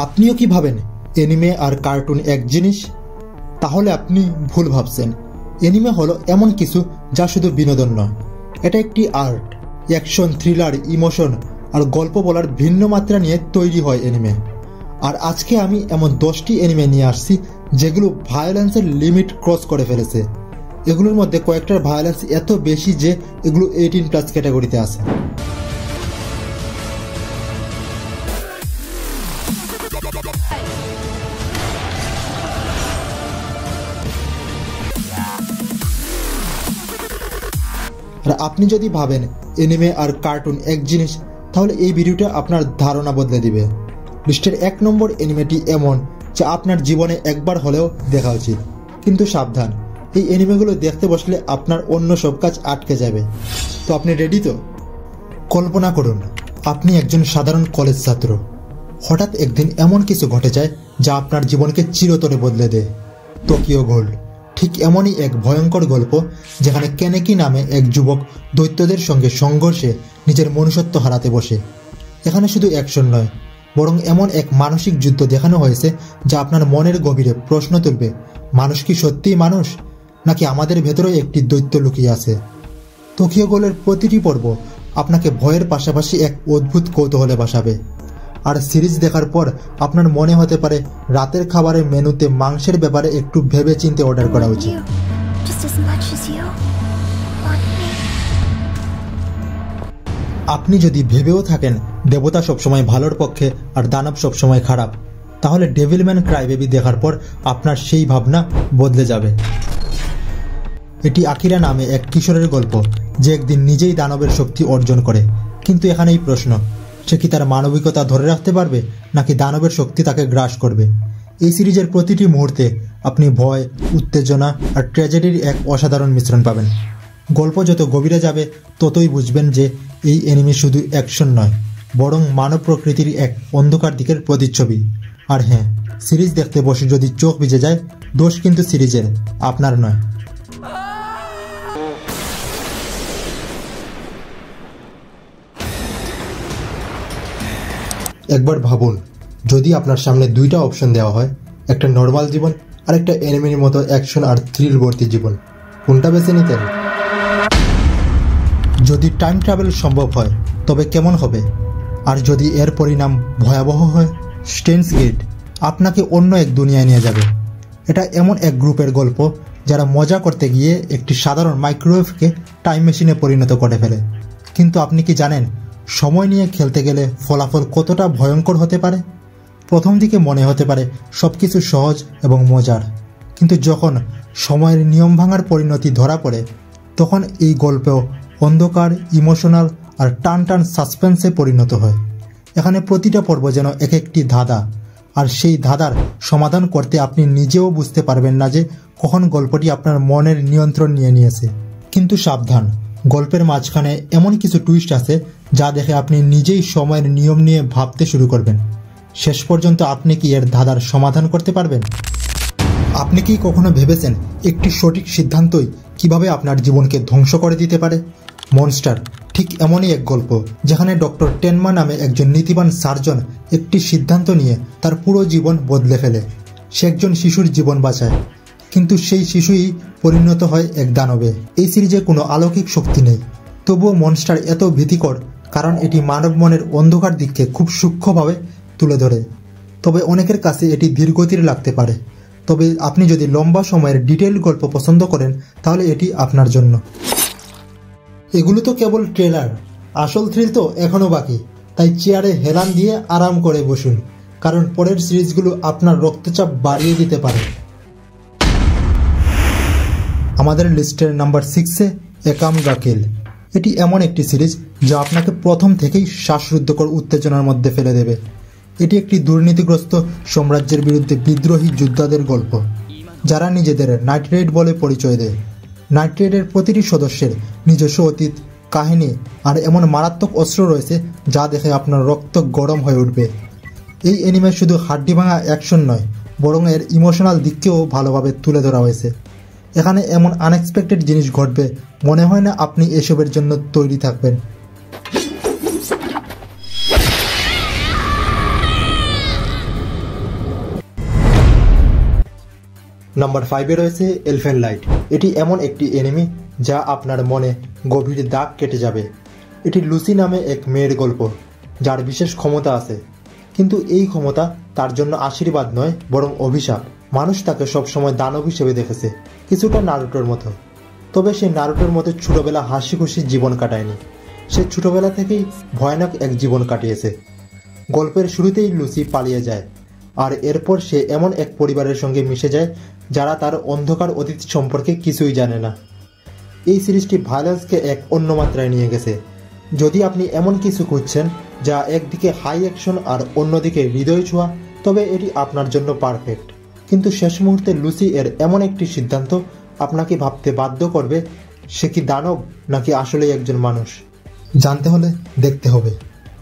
আপনিও কি ভাবেন এনিমে আর কার্টুন এক জিনিস? তাহলে আপনি ভুল ভাবছেন। এনিমে হলো এমন কিছু যা শুধু বিনোদন নয়, এটা একটি আর্ট। অ্যাকশন, থ্রিলার, ইমোশন আর গল্প বলার ভিন্ন মাত্রা নিয়ে তৈরি হয় এনিমে। আর আজকে আমি এমন 10টি এনিমে নিয়ে আসছি যেগুলো ভায়োলেন্সের লিমিট ক্রস করে ফেলেছে। এগুলোর মধ্যে কয়েকটার ভায়োলেন্স এত বেশি যে এগুলো 18+ ক্যাটাগরিতে আছে। আর আপনি যদি ভাবেন এনিমে আর কার্টুন এক জিনিস, তাহলে এই ভিডিওটা আপনার ধারণা বদলে দিবে। লিস্টের 1 নম্বর এনিমেটি এমন যা আপনার জীবনে একবার হলেও দেখা উচিত। কিন্তু সাবধান, এই এনিমেগুলো দেখতে বসলে আপনার অন্য সব কাজ আটকে যাবে। তো আপনি রেডি তো? কল্পনা করুন আপনি একজন সাধারণ কলেজ ছাত্র। হঠাৎ একদিন এমন কিছু ঘটে যায় যা আপনার জীবনকে চিরতরে বদলে দেয়। টোকিও গোল্ড ঠিক এমনই এক ভয়ঙ্কর গল্প, যেখানে কেনেকি নামে এক যুবক দৈত্যদের সঙ্গে সংঘর্ষে নিজের মনুষ্যত্ব হারাতে বসে। এখানে শুধু অ্যাকশন নয়, বরং এমন এক মানসিক যুদ্ধ দেখানো হয়েছে যা আপনার মনের গভীরে প্রশ্ন তুলবে, মানুষ কি সত্যিই মানুষ, নাকি আমাদের ভেতরে একটি দৈত্য লুকিয়ে আছে? টোকিও গোল্ডের প্রতিটি পর্ব আপনাকে ভয়ের পাশাপাশি এক অদ্ভুত কৌতূহলে ভাসাবে। আর সিরিজ দেখার পর আপনার মনে হতে পারে রাতের খাবারের মেনুতে মাংসের ব্যাপারে একটু ভেবে চিন্তে অর্ডার করা উচিত। আপনি যদি ভেবেও থাকেন দেবতা সবসময় ভালোর পক্ষে আর দানব সবসময় খারাপ, তাহলে ডেভিলম্যান ক্রাইবেবি দেখার পর আপনার সেই ভাবনা বদলে যাবে। এটি আকিরা নামে এক কিশোরের গল্প যে একদিন নিজেই দানবের শক্তি অর্জন করে। কিন্তু এখানেই প্রশ্ন, সে কি তার মানবিকতা ধরে রাখতে পারবে, নাকি দানবের শক্তি তাকে গ্রাস করবে? এই সিরিজের প্রতিটি মুহূর্তে আপনি ভয়, উত্তেজনা আর ট্র্যাজেডির এক অসাধারণ মিশ্রণ পাবেন। গল্প যত গভীরে যাবে ততই বুঝবেন যে এই এনিমে শুধু অ্যাকশন নয়, বরং মানব প্রকৃতির এক অন্ধকার দিকের প্রতিচ্ছবি। আর হ্যাঁ, সিরিজ দেখতে বসে যদি চোখ ভিজে যায়, দোষ কিন্তু সিরিজের, আপনার নয়। একবার ভাবুন, যদি আপনার সামনে 2টা অপশন দেওয়া হয়, একটা নর্মাল জীবন আর একটা এনিমের মতো অ্যাকশন আর থ্রিলভর্তি জীবন, কোনটা বেছে নিতেন? যদি টাইম ট্রাভেল সম্ভব হয় তবে কেমন হবে? আর যদি এর পরিণাম ভয়াবহ হয়, স্টেইনস গেট আপনাকে অন্য এক দুনিয়ায় নিয়ে যাবে। এটা এমন এক গ্রুপের গল্প যারা মজা করতে গিয়ে একটি সাধারণ মাইক্রোওয়েভকে টাইম মেশিনে পরিণত করে ফেলে। কিন্তু আপনি কি জানেন সময় নিয়ে খেলতে গেলে ফলাফল কতটা ভয়ঙ্কর হতে পারে? প্রথম দিকে মনে হতে পারে সবকিছু সহজ এবং মজার, কিন্তু যখন সময়ের নিয়ম ভাঙার পরিণতি ধরা পড়ে, তখন এই গল্পেও অন্ধকার, ইমোশনাল আর টান টান সাসপেন্সে পরিণত হয়। এখানে প্রতিটা পর্ব যেন এক একটি ধাঁধা, আর সেই ধাঁধার সমাধান করতে আপনি নিজেও বুঝতে পারবেন না যে কখন গল্পটি আপনার মনের নিয়ন্ত্রণ নিয়ে নিয়েছে। কিন্তু সাবধান, গল্পের মাঝখানে এমন কিছু টুইস্ট আছে যা দেখে আপনি নিজেই সময়ের নিয়ম নিয়ে ভাবতে শুরু করবেন। শেষ পর্যন্ত আপনি কি এর ধাঁধার সমাধান করতে পারবেন? আপনি কি কখনো ভেবেছেন একটি সঠিক সিদ্ধান্তই কিভাবে আপনার জীবনকে ধ্বংস করে দিতে পারে? মনস্টার ঠিক এমনই এক গল্প, যেখানে ডক্টর টেনমা নামে একজন নীতিবান সার্জন একটি সিদ্ধান্ত নিয়ে তার পুরো জীবন বদলে ফেলে। সে একজন শিশুর জীবন বাঁচায়, কিন্তু সেই শিশুই পরিণত হয় এক দানবে। এই সিরিজে কোনো অলৌকিক শক্তি নেই, তবুও মনস্টার এত ভীতিকর কারণ এটি মানব মনের অন্ধকার দিককে খুব সূক্ষ্মভাবে তুলে ধরে। তবে অনেকের কাছে এটি ধীরগতির লাগতে পারে, তবে আপনি যদি লম্বা সময়ের ডিটেইল গল্প পছন্দ করেন তাহলে এটি আপনার জন্য। এগুলো তো কেবল ট্রেলার, আসল থ্রিল তো এখনও বাকি। তাই চেয়ারে হেলান দিয়ে আরাম করে বসুন, কারণ পরের সিরিজগুলো আপনার রক্তচাপ বাড়িয়ে দিতে পারে। আমাদের লিস্টের নাম্বার 6-এ একাম গা কিল। এটি এমন একটি সিরিজ যা আপনাকে প্রথম থেকেই শ্বাসরুদ্ধকর উত্তেজনার মধ্যে ফেলে দেবে। এটি একটি দুর্নীতিগ্রস্ত সাম্রাজ্যের বিরুদ্ধে বিদ্রোহী যোদ্ধাদের গল্প, যারা নিজেদের নাইট রাইড বলে পরিচয় দেয়। নাইট রাইডের প্রতিটি সদস্যের নিজস্ব অতীত, কাহিনী আর এমন মারাত্মক অস্ত্র রয়েছে যা দেখে আপনার রক্ত গরম হয়ে উঠবে। এই অ্যানিমে শুধু হাড্ডি ভাঙা অ্যাকশন নয়, বরং এর ইমোশনাল দিককেও ভালোভাবে তুলে ধরা হয়েছে। এখানে এমন আনএক্সপেক্টেড জিনিস ঘটবে, মনে হয় না আপনি এসবের জন্য তৈরি থাকবেন। নাম্বার 5-এ রয়েছে এলফেন লাইট। এটি এমন একটি এনিমি যা আপনার মনে গভীর দাগ কেটে যাবে। এটি লুসি নামে এক মেয়ের গল্প যার বিশেষ ক্ষমতা আছে, কিন্তু এই ক্ষমতা তার জন্য আশীর্বাদ নয় বরং অভিশাপ। মানুষ তাকে সবসময় দানব হিসেবে দেখেছে, কিছুটা নারুটোর মতো। তবে সে নারুটোর মতো ছোটবেলা হাসি খুশি জীবন কাটায়নি। সে ছোটবেলা থেকেই ভয়ানক এক জীবন কাটিয়েছে। গল্পের শুরুতেই লুসি পালিয়ে যায়, আর এরপর সে এমন এক পরিবারের সঙ্গে মিশে যায় যারা তার অন্ধকার অতীত সম্পর্কে কিছুই জানে না। এই সিরিজটি ভায়োলেন্সকে এক অন্য মাত্রায় নিয়ে গেছে। যদি আপনি এমন কিছু খুঁজছেন যা একদিকে হাই অ্যাকশন আর অন্যদিকে হৃদয় ছোঁয়া, তবে এটি আপনার জন্য পারফেক্ট। কিন্তু শেষ মুহূর্তে লুসি এর এমন একটি সিদ্ধান্ত আপনাকে ভাবতে বাধ্য করবে, সে কি দানব নাকি আসলেই একজন মানুষ। জানতে হলে দেখতে হবে।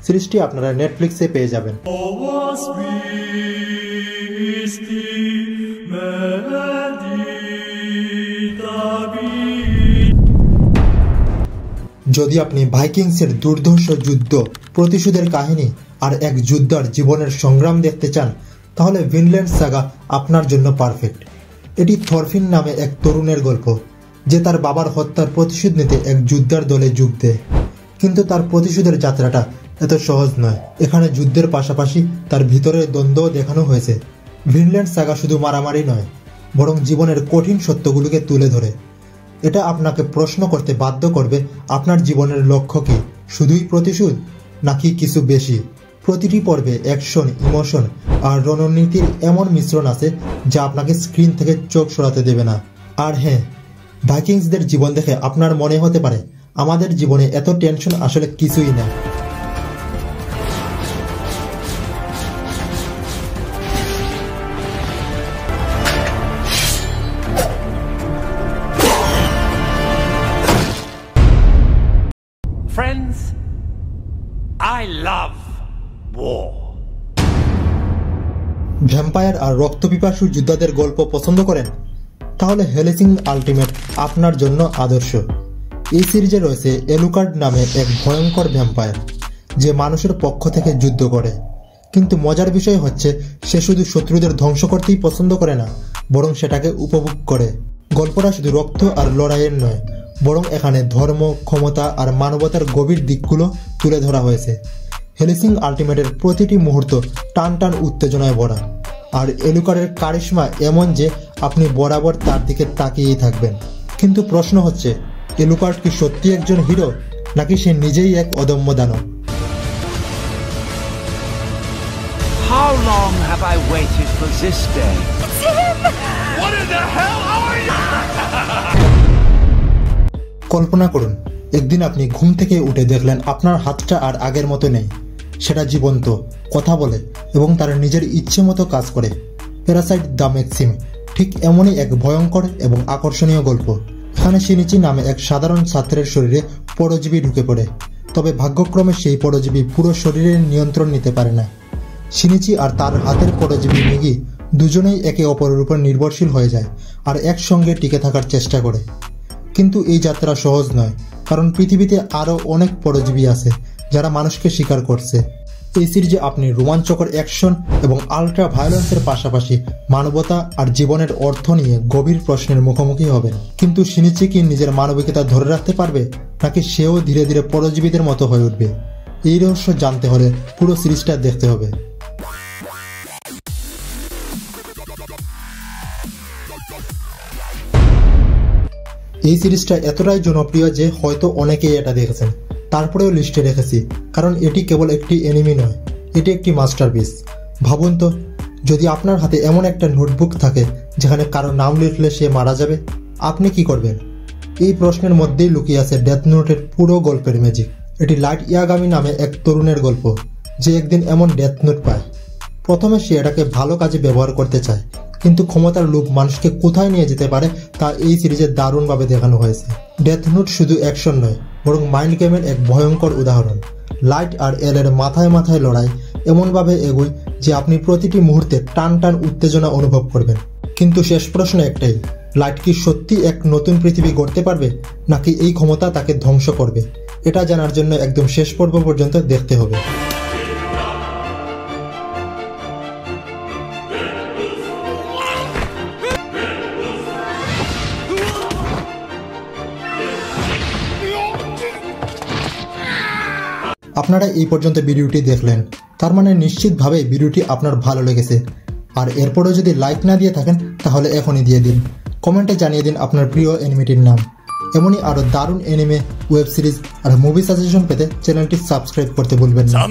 সিরিজটি আপনারা নেটফ্লিক্সে পেয়ে যাবেন। যদি আপনি ভাইকিংসের দুর্ধর্ষ যুদ্ধ, প্রতিশোধের কাহিনী আর এক যোদ্ধার জীবনের সংগ্রাম দেখতে চান, তাহলে ভিনল্যান্ড সাগা আপনার জন্য পারফেক্ট। এটি থরফিন নামে এক তরুণের গল্প যে তার বাবার হত্যার প্রতিশোধ নিতে এক যোদ্ধার দলে যোগ দেয়। কিন্তু তার প্রতিশোধের যাত্রাটা এত সহজ নয়। এখানে যুদ্ধের পাশাপাশি তার ভিতরের দ্বন্দ্ব দেখানো হয়েছে। ভিনল্যান্ড সাগা শুধু মারামারি নয়, বরং জীবনের কঠিন সত্যগুলোকে তুলে ধরে। এটা আপনাকে প্রশ্ন করতে বাধ্য করবে, আপনার জীবনের লক্ষ্য কি শুধুই প্রতিশোধ নাকি কিছু বেশি। প্রতিটি পর্বে অ্যাকশন, ইমোশন আর রণনীতির এমন মিশ্রণ আছে যা আপনাকে স্ক্রিন থেকে চোখ সরাতে দেবে না। আর হ্যাঁ, ভাইকিংসদের জীবন দেখে আপনার মনে হতে পারে আমাদের জীবনে এত টেনশন আসলে কিছুই না। Friends, I love war. Vampire আর রক্তপিপাসু যোদ্ধাদের গল্প পছন্দ করেন? তাহলে হেলসিং আল্টিমেট আপনার জন্য আদর্শ। এই সিরিজে রয়েছে এলুকার্ড নামে এক ভয়ঙ্কর ভ্যাম্পায়ার যে মানুষের পক্ষ থেকে যুদ্ধ করে। কিন্তু মজার বিষয় হচ্ছে সে শুধু শত্রুদের ধ্বংস করতেই পছন্দ করে না, বরং সেটাকে উপভোগ করে। গল্পটা শুধু রক্ত আর লড়াইয়ের নয়, বরং এখানে ধর্ম, ক্ষমতা আর মানবতার গভীর দিকগুলো তুলে ধরা হয়েছে। হেলসিং আল্টিমেটের প্রতিটি মুহূর্ত টান টান উত্তেজনায় ভরা, আর এলুকার্ডের কারিশমা এমন যে আপনি বরাবর তার দিকে তাকিয়েই থাকবেন। কিন্তু প্রশ্ন হচ্ছে, এলুকার্ড কি সত্যি একজন হিরো নাকি সে নিজেই এক অদম্য দানব? How long have I waited for this day? What in the hell are you? কল্পনা করুন, একদিন আপনি ঘুম থেকে উঠে দেখলেন আপনার হাতটা আর আগের মতো নেই। সেটা জীবন্ত, কথা বলে এবং তার নিজের ইচ্ছে মতো কাজ করে। প্যারাসাইট দ্য ম্যাক্সিম ঠিক এমনই এক ভয়ঙ্কর এবং আকর্ষণীয় গল্প। এখানে শিনিচি নামে এক সাধারণ ছাত্রের শরীরে পরজীবী ঢুকে পড়ে, তবে ভাগ্যক্রমে সেই পরজীবী পুরো শরীরের নিয়ন্ত্রণ নিতে পারে না। শিনিচি আর তার হাতের পরজীবী মিগি দুজনেই একে অপরের উপর নির্ভরশীল হয়ে যায় আর একসঙ্গে টিকে থাকার চেষ্টা করে। কিন্তু এই যাত্রা সহজ নয়, কারণ পৃথিবীতে আরও অনেক পরজীবী আছে যারা মানুষকে শিকার করছে। এই সিরিজে আপনি রোমাঞ্চকর অ্যাকশন এবং আল্ট্রা ভায়োলেন্সের পাশাপাশি মানবতা আর জীবনের অর্থ নিয়ে গভীর প্রশ্নের মুখোমুখি হবেন। কিন্তু শিনিচি কি নিজের মানবিকতা ধরে রাখতে পারবে, নাকি সেও ধীরে ধীরে পরজীবীদের মতো হয়ে উঠবে? এই রহস্য জানতে হলে পুরো সিরিজটা দেখতে হবে। এই সিরিজটা এতটাই জনপ্রিয় যে হয়তো অনেকেই এটা দেখেছেন, তারপরেও লিস্টে রেখেছি কারণ এটি কেবল একটি অ্যানিমে নয়, এটি একটি মাস্টারপিস। ভাবুন তো, যদি আপনার হাতে এমন একটা নোটবুক থাকে যেখানে কারো নাম লিখলে সে মারা যাবে, আপনি কি করবেন? এই প্রশ্নের মধ্যেই লুকিয়ে আছে ডেথ নোটের পুরো গল্পের ম্যাজিক। এটি লাইট ইয়াগামি নামে এক তরুণের গল্প যে একদিন এমন ডেথ নোট পায়। প্রথমে সে এটাকে ভালো কাজে ব্যবহার করতে চায়, কিন্তু ক্ষমতার লোভ মানুষকে কোথায় নিয়ে যেতে পারে তা এই সিরিজে দারুণভাবে দেখানো হয়েছে। ডেথ নোট শুধু অ্যাকশন নয়, বরং মাইন্ড গেমের এক ভয়ঙ্কর উদাহরণ। লাইট আর এলের মাথায় মাথায় লড়াই এমনভাবে এগোয় যে আপনি প্রতিটি মুহূর্তে টান টান উত্তেজনা অনুভব করবেন। কিন্তু শেষ প্রশ্ন একটাই, লাইট কি সত্যি এক নতুন পৃথিবী গড়তে পারবে, নাকি এই ক্ষমতা তাকে ধ্বংস করবে? এটা জানার জন্য একদম শেষ পর্ব পর্যন্ত দেখতে হবে। আপনারা এই পর্যন্ত ভিডিওটি দেখলেন, তার মানে নিশ্চিতভাবে ভিডিওটি আপনার ভালো লেগেছে। আর এরপরেও যদি লাইক না দিয়ে থাকেন তাহলে এখনই দিয়ে দিন। কমেন্টে জানিয়ে দিন আপনার প্রিয় অ্যানিমেটির নাম। এমনই আরও দারুণ অ্যানিমে, ওয়েব সিরিজ আর মুভি সাজেশন পেতে চ্যানেলটি সাবস্ক্রাইব করতে ভুলবেন না।